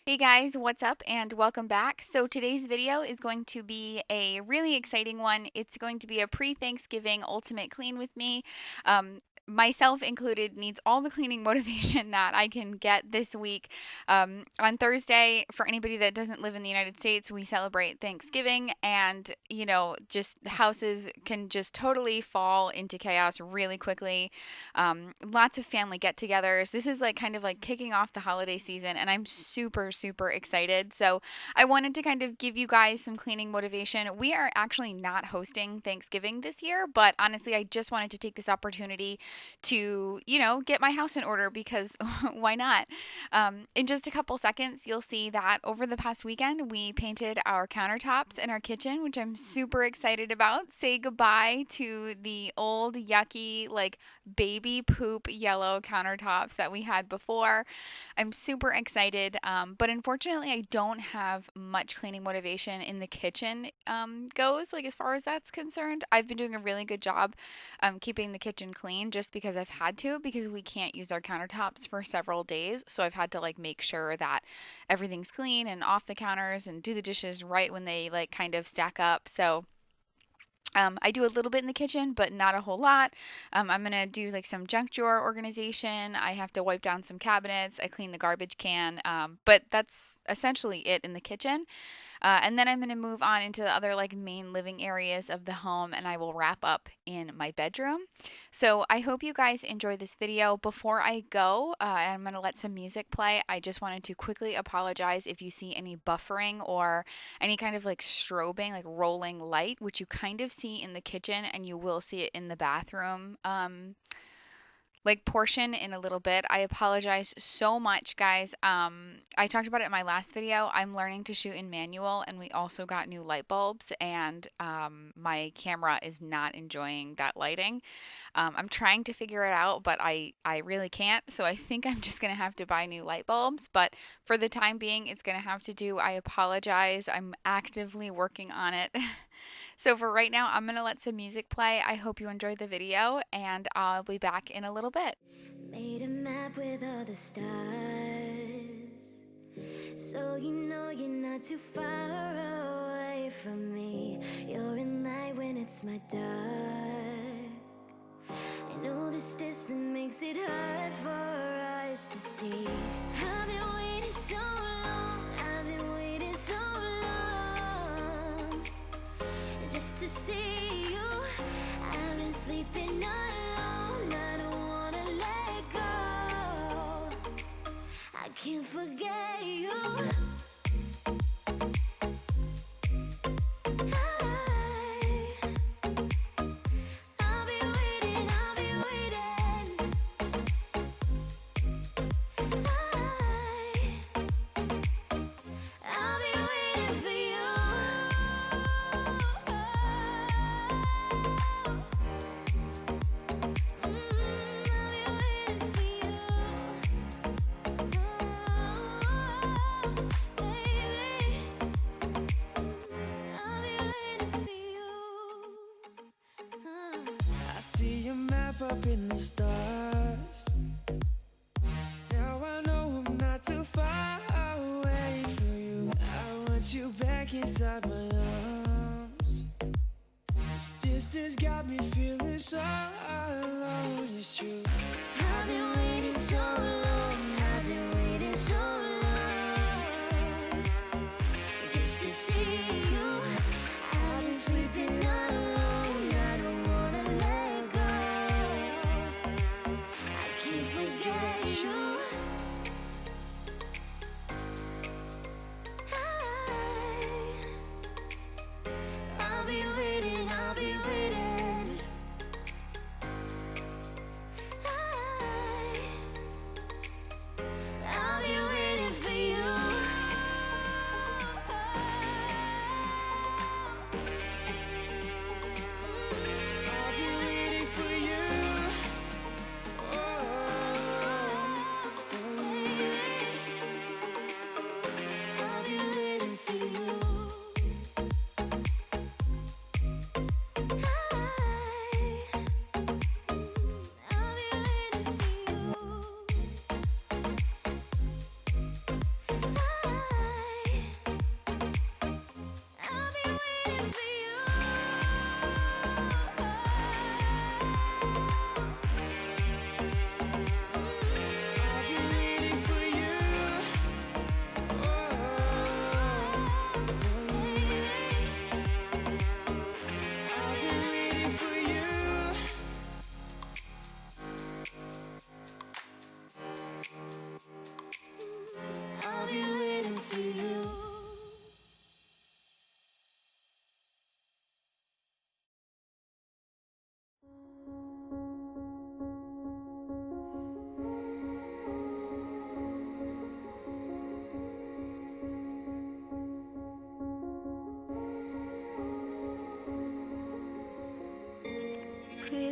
Hey guys, what's up and welcome back. So today's video is going to be a really exciting one. It's going to be a pre-Thanksgiving ultimate clean with me. Myself included needs all the cleaning motivation that I can get this week. On Thursday, for anybody that doesn't live in the United States, we celebrate Thanksgiving, and just the houses can just totally fall into chaos really quickly. Lots of family get-togethers. This is like kind of like kicking off the holiday season, and I'm super excited. So I wanted to kind of give you guys some cleaning motivation. We are actually not hosting Thanksgiving this year, but honestly, I just wanted to take this opportunity to, get my house in order because why not? In just a couple seconds, you'll see that over the past weekend, we painted our countertops in our kitchen, which I'm super excited about. Say goodbye to the old, yucky, like baby poop yellow countertops that we had before. I'm super excited, but unfortunately, I don't have much cleaning motivation in the kitchen goes, like as far as that's concerned. I've been doing a really good job keeping the kitchen clean just because I've had to, because we can't use our countertops for several days. So I've had to like make sure that everything's clean and off the counters and do the dishes right when they like kind of stack up. So I do a little bit in the kitchen, but not a whole lot. I'm gonna do like some junk drawer organization. I have to wipe down some cabinets. I clean the garbage can. But that's essentially it in the kitchen. And then I'm going to move on into the other like main living areas of the home, and I will wrap up in my bedroom. So I hope you guys enjoy this video. Before I go, I'm going to let some music play. I just wanted to quickly apologize if you see any buffering or any kind of like strobing, like rolling light, which you kind of see in the kitchen and you will see it in the bathroom. Like portion in a little bit. I apologize so much, guys. I talked about it in my last video. I'm learning to shoot in manual, and we also got new light bulbs, and my camera is not enjoying that lighting. I'm trying to figure it out, but I really can't. So I think I'm just gonna have to buy new light bulbs. But for the time being, it's gonna have to do. I apologize. I'm actively working on it. So for right now, I'm going to let some music play. I hope you enjoyed the video, and I'll be back in a little bit. Made a map with all the stars, so you know you're not too far away from me. You're in light when it's my dark. I know this distance makes it hard for us to see. I've been waiting so long, I've been waiting so long, just to see you. I've been sleeping alone, I don't wanna let go. I can't forget you. I'll be waiting, I'll be waiting. I'll be waiting for you. I'll be waiting for you. Baby, I'll be waiting for you. I see a map up in the stars. Now I know I'm not too far away from you. I want you back inside my arms. This distance got me feeling so alone. It's true. I've been waiting so long, I've been waiting so long, just to see you. I've been sleeping alone, I don't wanna let go. I can't forget you. I'll be waiting, I'll be waiting.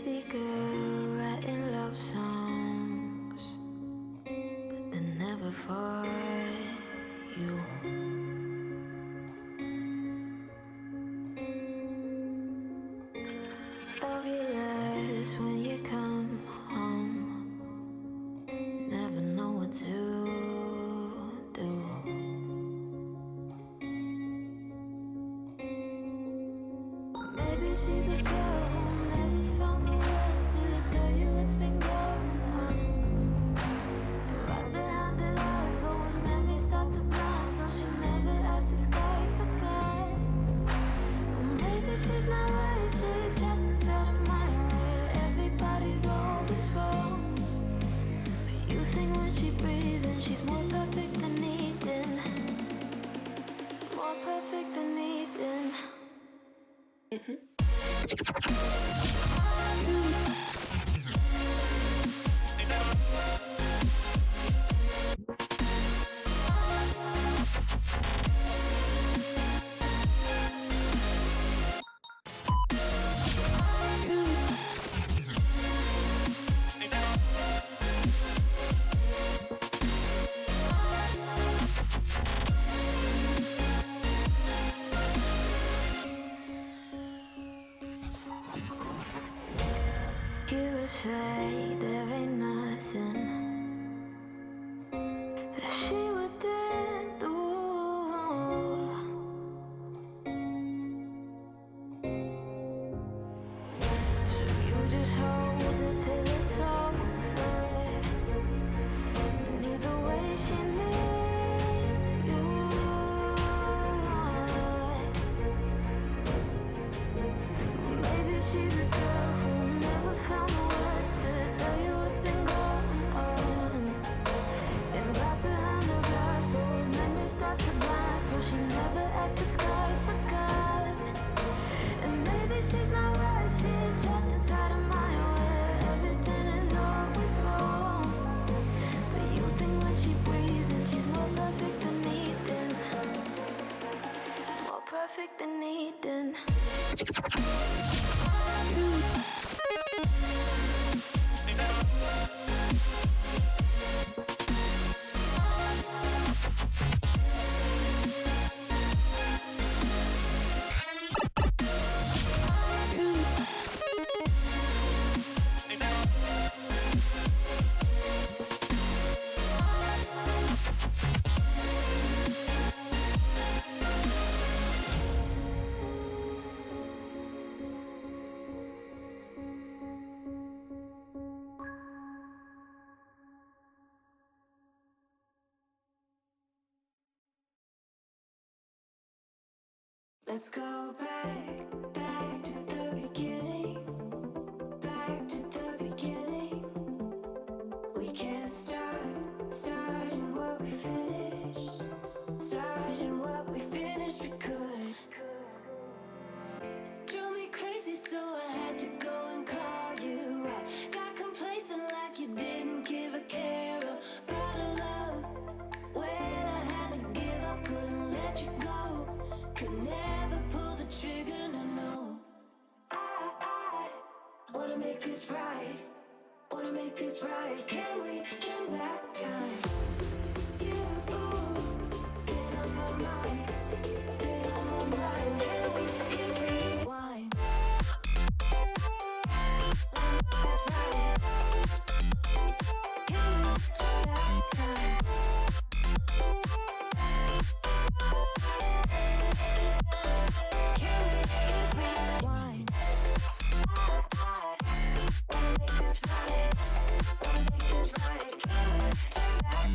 pretty girl writing love songs, but they're never for you. Love you less when you come home. Never know what to do. Maybe she's a girl who never found the words to tell you what's been going on. And right behind the lies, those memories start to blind, so she never asked the sky for God. Or maybe she's not right, she's trapped inside a mind where everybody's always wrong. But you think when she breathes and she's more perfect than Eden, more perfect than Eden. You would say there ain't nothing that she wouldn't do. So you just hold it till it's over. Need the way she needs you. Maybe she's a girl who never found the words to tell you what's been going on. And right behind those eyes, those memories start to blind, so she never asked the sky for God. And maybe she's not right, she's trapped inside a mind where everything is always wrong. But you think when she breathes and she's more perfect than Eden, more perfect than Eden. Let's go back to the beginning, back to the beginning. We can't starting what we finished, starting what we finished. We could. Drove me crazy, so I had to go and call you out. Got complacent like you didn't give a care about a love. When I had to give up, couldn't let you go. Could never pull the trigger, no. I wanna make this right, wanna make this right. Can we turn back time? You, been on my mind, been on my mind. Can we hit rewind? Wanna make this right. Can we turn back time? Wanna make this right, wanna make this right. Can we turn back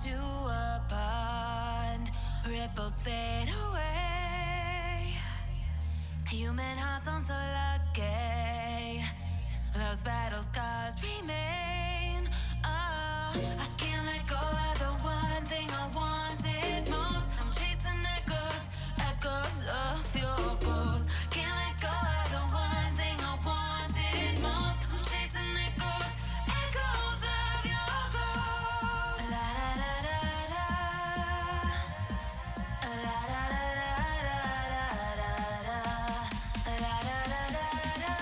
into a pond, ripples fade away. Human hearts aren't so lucky. Those battle scars remain. Oh, I can't let go of the one thing I wanted most. I'm chasing echoes, echoes of your ghost. Can't let go of the one thing I wanted most. I'm chasing echoes, echoes of your ghost. La da da da da, la da da da da, la da da da da.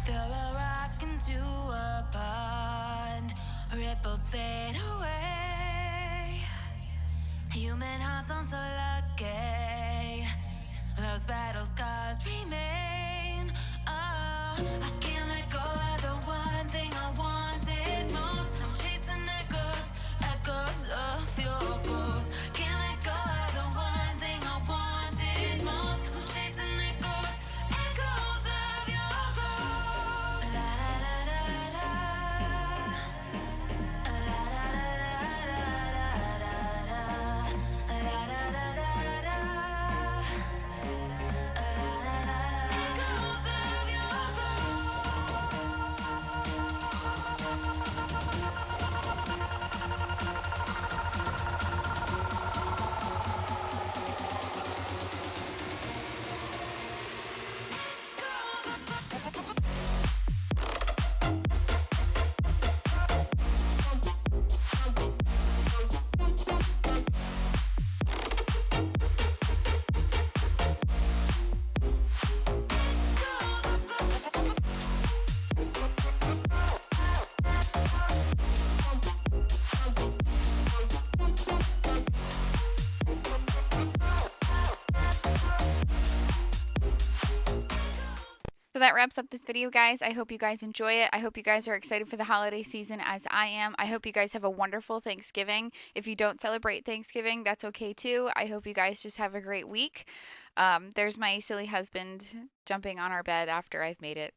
Throw a rock into a pond, ripples fade away. Human hearts aren't so lucky. Those battle scars remain. Oh, I can't let go of the one thing I wanted most. I'm chasing echoes, echoes of your ghost. Can't let go of the one thing I wanted most. I'm chasing echoes, echoes of your ghost. La da da da da, la da da da da da, la da da da da. Echoes of your So that wraps up this video, guys. I hope you guys enjoy it. I hope you guys are excited for the holiday season as I am. I hope you guys have a wonderful Thanksgiving. If you don't celebrate Thanksgiving, that's okay too. I hope you guys just have a great week. There's my silly husband jumping on our bed after I've made it.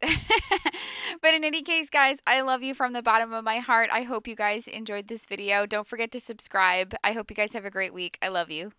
But in any case, guys, I love you from the bottom of my heart. I hope you guys enjoyed this video. Don't forget to subscribe. I hope you guys have a great week. I love you.